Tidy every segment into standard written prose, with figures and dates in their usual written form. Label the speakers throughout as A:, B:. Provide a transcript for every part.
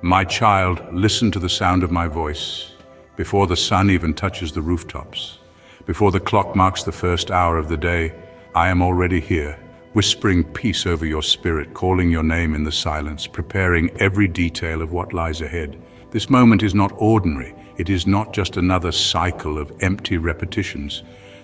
A: My child, listen to the sound of my voice. Before the sun even touches the rooftops, before the clock marks the first hour of the day, I am already here, whispering peace over your spirit, calling your name in the silence, preparing every detail of what lies ahead. This moment is not ordinary. It is not just another cycle of empty repetitions.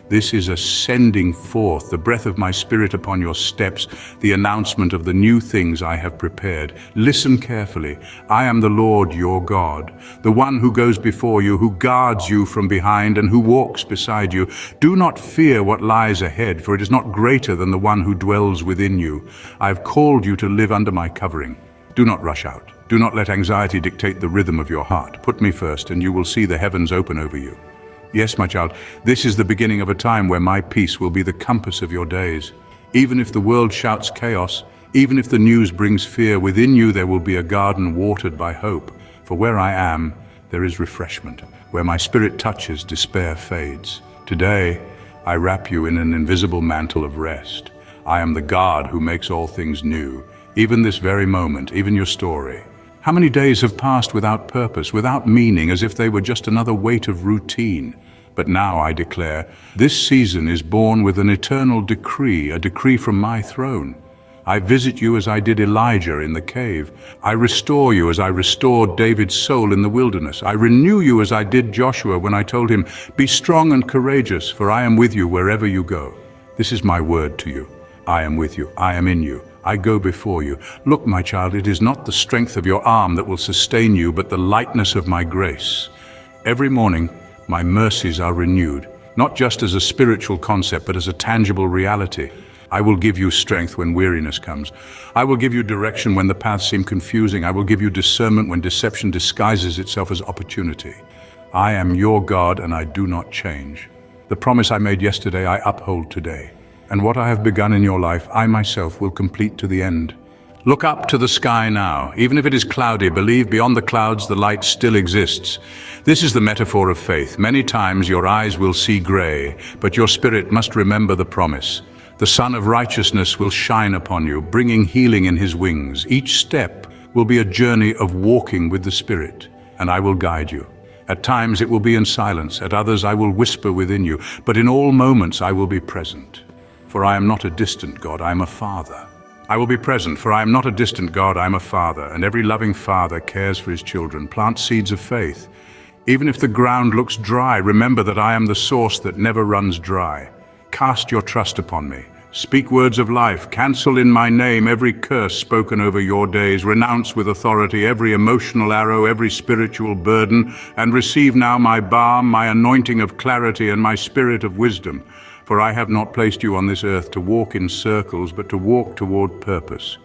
A: This is a sending forth, the breath of my spirit upon your steps, the announcement of the new things I have prepared. Listen carefully. I am the Lord your God, the one who goes before you, who guards you from behind, and who walks beside you. Do not fear what lies ahead, for it is not greater than the one who dwells within you. I have called you to live under my covering. Do not rush out. Do not let anxiety dictate the rhythm of your heart. Put me first, and you will see the heavens open over you. Yes, my child, this is the beginning of a time where my peace will be the compass of your days. Even if the world shouts chaos, even if the news brings fear, within you there will be a garden watered by hope. For where I am, there is refreshment. Where my spirit touches, despair fades. Today, I wrap you in an invisible mantle of rest. I am the God who makes all things new, even this very moment, even your story. How many days have passed without purpose, without meaning, as if they were just another weight of routine? But now I declare, this season is born with an eternal decree, a decree from my throne. I visit you as I did Elijah in the cave. I restore you as I restored David's soul in the wilderness. I renew you as I did Joshua when I told him, "Be strong and courageous, for I am with you wherever you go." This is my word to you. I am with you. I am in you. I go before you. Look, my child, it is not the strength of your arm that will sustain you, but the lightness of my grace. Every morning, my mercies are renewed, not just as a spiritual concept, but as a tangible reality. I will give you strength when weariness comes. I will give you direction when the paths seem confusing. I will give you discernment when deception disguises itself as opportunity. I am your God, and I do not change. The promise I made yesterday, I uphold today. And what I have begun in your life, I myself will complete to the end. Look up to the sky now. Even if it is cloudy, believe beyond the clouds the light still exists. This is the metaphor of faith. Many times your eyes will see gray, but your spirit must remember the promise. The Sun of Righteousness will shine upon you, bringing healing in his wings. Each step will be a journey of walking with the Spirit, and I will guide you. At times it will be in silence, at others I will whisper within you, but in all moments I will be present. For I am not a distant God, I am a Father. I will be present, for I am not a distant God, I am a Father, and every loving father cares for his children. Plant seeds of faith. Even if the ground looks dry, remember that I am the source that never runs dry. Cast your trust upon me. Speak words of life. Cancel in my name every curse spoken over your days. Renounce with authority every emotional arrow, every spiritual burden, and receive now my balm, my anointing of clarity, and my spirit of wisdom. For I have not placed you on this earth to walk in circles, but to walk toward purpose.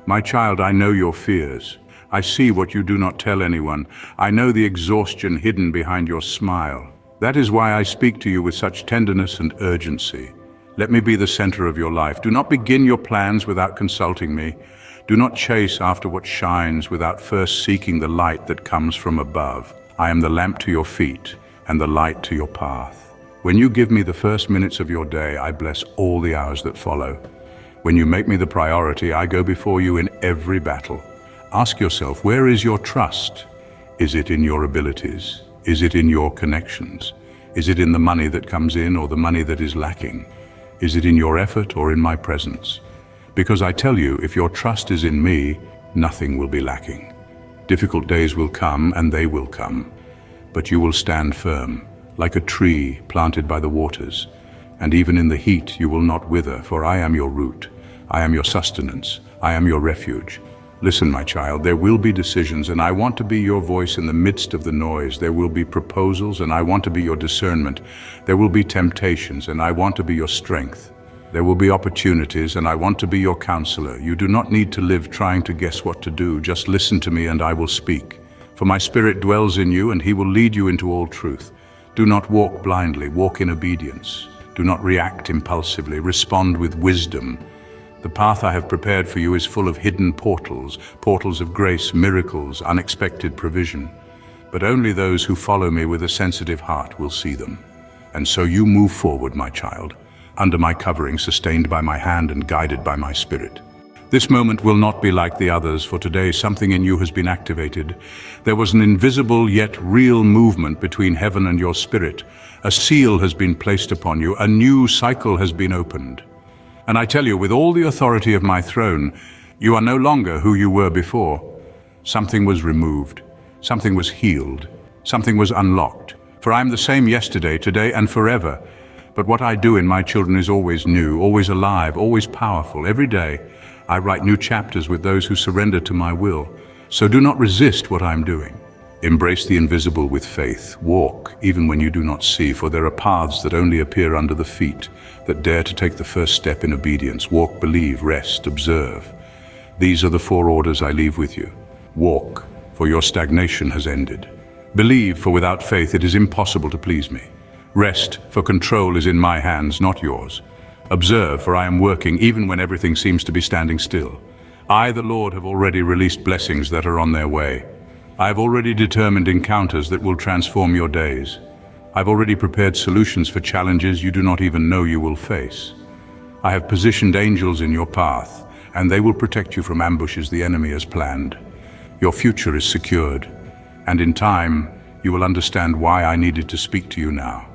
A: My child, I know your fears. I see what you do not tell anyone. I know the exhaustion hidden behind your smile. That is why I speak to you with such tenderness and urgency. Let me be the center of your life. Do not begin your plans without consulting me. Do not chase after what shines without first seeking the light that comes from above. I am the lamp to your feet and the light to your path. When you give me the first minutes of your day, I bless all the hours that follow. When you make me the priority, I go before you in every battle. Ask yourself, where is your trust? Is it in your abilities? Is it in your connections? Is it in the money that comes in or the money that is lacking? Is it in your effort or in my presence? Because I tell you, if your trust is in me, nothing will be lacking. Difficult days will come, and they will come, but you will stand firm, like a tree planted by the waters, and even in the heat you will not wither, for I am your root, I am your sustenance, I am your refuge. Listen, my child, there will be decisions, and I want to be your voice in the midst of the noise. There will be proposals, and I want to be your discernment. There will be temptations, and I want to be your strength. There will be opportunities, and I want to be your counselor. You do not need to live trying to guess what to do. Just listen to me, and I will speak. For my Spirit dwells in you, and he will lead you into all truth. Do not walk blindly, walk in obedience. Do not react impulsively, respond with wisdom. The path I have prepared for you is full of hidden portals, portals of grace, miracles, unexpected provision. But only those who follow me with a sensitive heart will see them. And so you move forward, my child, under my covering, sustained by my hand and guided by my Spirit. This moment will not be like the others, for today something in you has been activated. There was an invisible yet real movement between heaven and your spirit. A seal has been placed upon you. A new cycle has been opened. And I tell you, with all the authority of my throne, you are no longer who you were before. Something was removed. Something was healed. Something was unlocked. For I am the same yesterday, today, and forever. But what I do in my children is always new, always alive, always powerful. Every day, I write new chapters with those who surrender to my will. So do not resist what I am doing. Embrace the invisible with faith. Walk, even when you do not see, for there are paths that only appear under the feet, that dare to take the first step in obedience. Walk, believe, rest, observe. These are the 4 orders I leave with you. Walk, for your stagnation has ended. Believe, for without faith it is impossible to please me. Rest, for control is in my hands, not yours. Observe, for I am working even when everything seems to be standing still. I, the Lord, have already released blessings that are on their way. I have already determined encounters that will transform your days. I've already prepared solutions for challenges you do not even know you will face. I have positioned angels in your path, and they will protect you from ambushes the enemy has planned. Your future is secured, and in time, you will understand why I needed to speak to you now.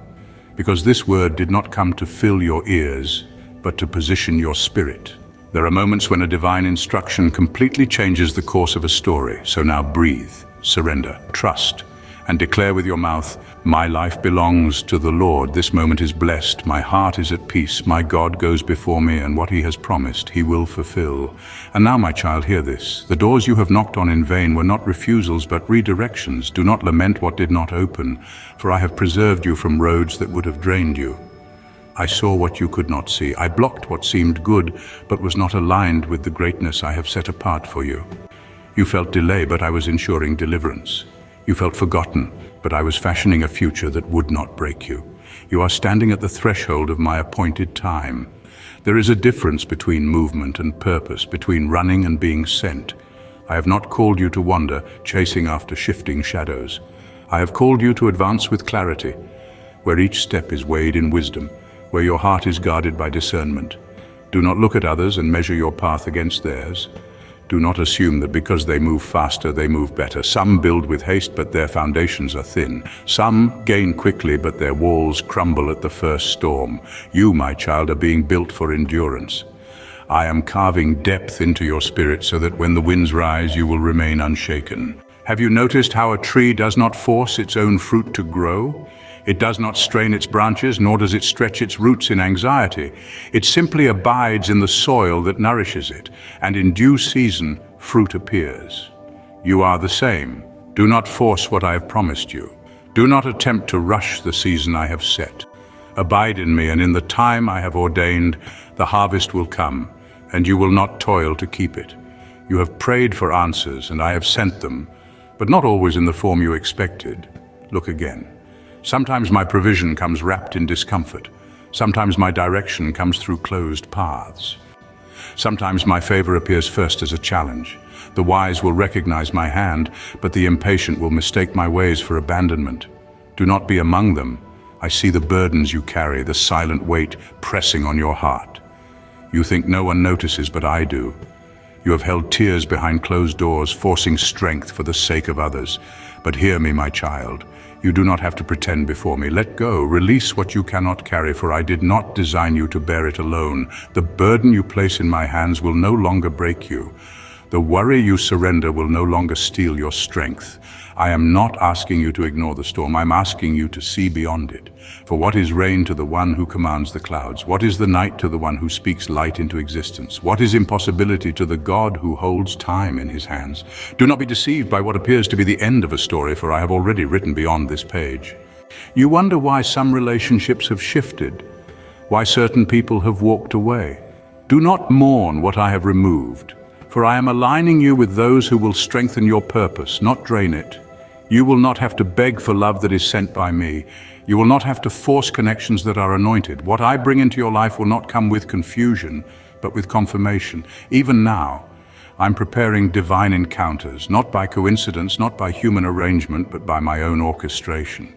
A: Because this word did not come to fill your ears, but to position your spirit. There are moments when a divine instruction completely changes the course of a story. So now breathe, surrender, trust, and declare with your mouth, my life belongs to the Lord. This moment is blessed. My heart is at peace. My God goes before me, and what he has promised, he will fulfill. And now, my child, hear this. The doors you have knocked on in vain were not refusals, but redirections. Do not lament what did not open, for I have preserved you from roads that would have drained you. I saw what you could not see. I blocked what seemed good, but was not aligned with the greatness I have set apart for you. You felt delay, but I was ensuring deliverance. You felt forgotten, but I was fashioning a future that would not break you. You are standing at the threshold of my appointed time. There is a difference between movement and purpose, between running and being sent. I have not called you to wander, chasing after shifting shadows. I have called you to advance with clarity, where each step is weighed in wisdom, where your heart is guarded by discernment. Do not look at others and measure your path against theirs. Do not assume that because they move faster, they move better. Some build with haste, but their foundations are thin. Some gain quickly, but their walls crumble at the first storm. You, my child, are being built for endurance. I am carving depth into your spirit so that when the winds rise, you will remain unshaken. Have you noticed how a tree does not force its own fruit to grow? It does not strain its branches, nor does it stretch its roots in anxiety. It simply abides in the soil that nourishes it, and in due season, fruit appears. You are the same. Do not force what I have promised you. Do not attempt to rush the season I have set. Abide in me, and in the time I have ordained, the harvest will come, and you will not toil to keep it. You have prayed for answers, and I have sent them, but not always in the form you expected. Look again. Sometimes my provision comes wrapped in discomfort. Sometimes my direction comes through closed paths. Sometimes my favor appears first as a challenge. The wise will recognize my hand, but the impatient will mistake my ways for abandonment. Do not be among them. I see the burdens you carry, the silent weight pressing on your heart. You think no one notices, but I do. You have held tears behind closed doors, forcing strength for the sake of others. But hear me, my child. You do not have to pretend before me. Let go. Release what you cannot carry, for I did not design you to bear it alone. The burden you place in my hands will no longer break you. The worry you surrender will no longer steal your strength. I am not asking you to ignore the storm. I'm asking you to see beyond it. For what is rain to the one who commands the clouds? What is the night to the one who speaks light into existence? What is impossibility to the God who holds time in his hands? Do not be deceived by what appears to be the end of a story, for I have already written beyond this page. You wonder why some relationships have shifted, why certain people have walked away. Do not mourn what I have removed, for I am aligning you with those who will strengthen your purpose, not drain it. You will not have to beg for love that is sent by me. You will not have to force connections that are anointed. What I bring into your life will not come with confusion, but with confirmation. Even now, I'm preparing divine encounters, not by coincidence, not by human arrangement, but by my own orchestration.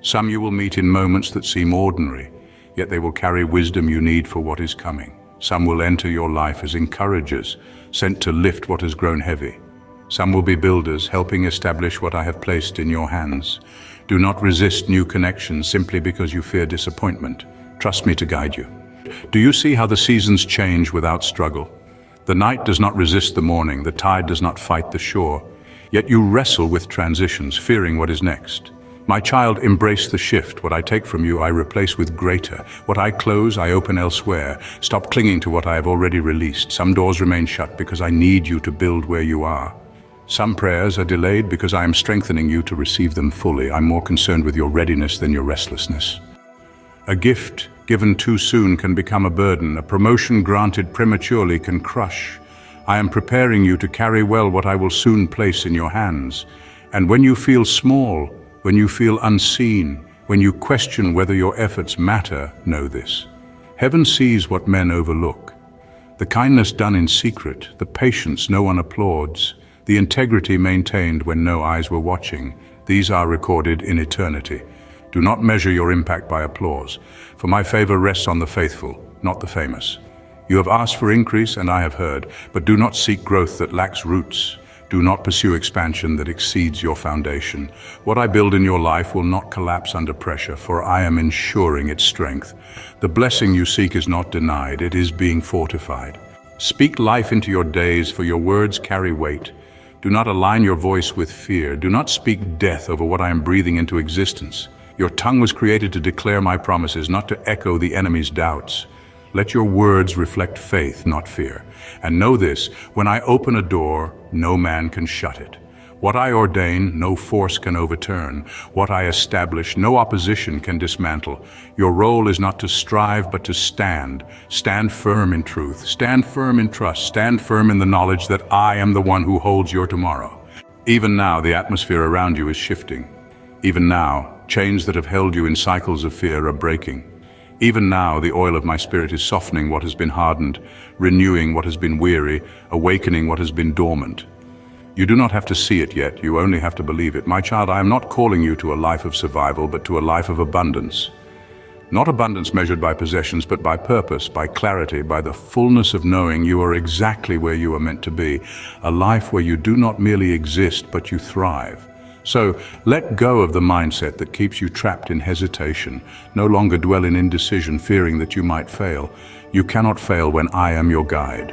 A: Some you will meet in moments that seem ordinary, yet they will carry wisdom you need for what is coming. Some will enter your life as encouragers, sent to lift what has grown heavy. Some will be builders, helping establish what I have placed in your hands. Do not resist new connections simply because you fear disappointment. Trust me to guide you. Do you see how the seasons change without struggle? The night does not resist the morning, the tide does not fight the shore. Yet you wrestle with transitions, fearing what is next. My child, embrace the shift. What I take from you, I replace with greater. What I close, I open elsewhere. Stop clinging to what I have already released. Some doors remain shut because I need you to build where you are. Some prayers are delayed because I am strengthening you to receive them fully. I'm more concerned with your readiness than your restlessness. A gift given too soon can become a burden. A promotion granted prematurely can crush. I am preparing you to carry well what I will soon place in your hands. And when you feel small, when you feel unseen, when you question whether your efforts matter, know this. Heaven sees what men overlook. The kindness done in secret, the patience no one applauds, the integrity maintained when no eyes were watching, these are recorded in eternity. Do not measure your impact by applause, for my favor rests on the faithful, not the famous. You have asked for increase, and I have heard, but do not seek growth that lacks roots. Do not pursue expansion that exceeds your foundation. What I build in your life will not collapse under pressure, for I am ensuring its strength. The blessing you seek is not denied, it is being fortified. Speak life into your days, for your words carry weight. Do not align your voice with fear. Do not speak death over what I am breathing into existence. Your tongue was created to declare my promises, not to echo the enemy's doubts. Let your words reflect faith, not fear. And know this, when I open a door, no man can shut it. What I ordain, no force can overturn. What I establish, no opposition can dismantle. Your role is not to strive, but to stand. Stand firm in truth. Stand firm in trust. Stand firm in the knowledge that I am the one who holds your tomorrow. Even now, the atmosphere around you is shifting. Even now, chains that have held you in cycles of fear are breaking. Even now, the oil of my spirit is softening what has been hardened, renewing what has been weary, awakening what has been dormant. You do not have to see it yet, you only have to believe it. My child, I am not calling you to a life of survival, but to a life of abundance. Not abundance measured by possessions, but by purpose, by clarity, by the fullness of knowing you are exactly where you are meant to be. A life where you do not merely exist, but you thrive. So let go of the mindset that keeps you trapped in hesitation. No longer dwell in indecision, fearing that you might fail. You cannot fail when I am your guide.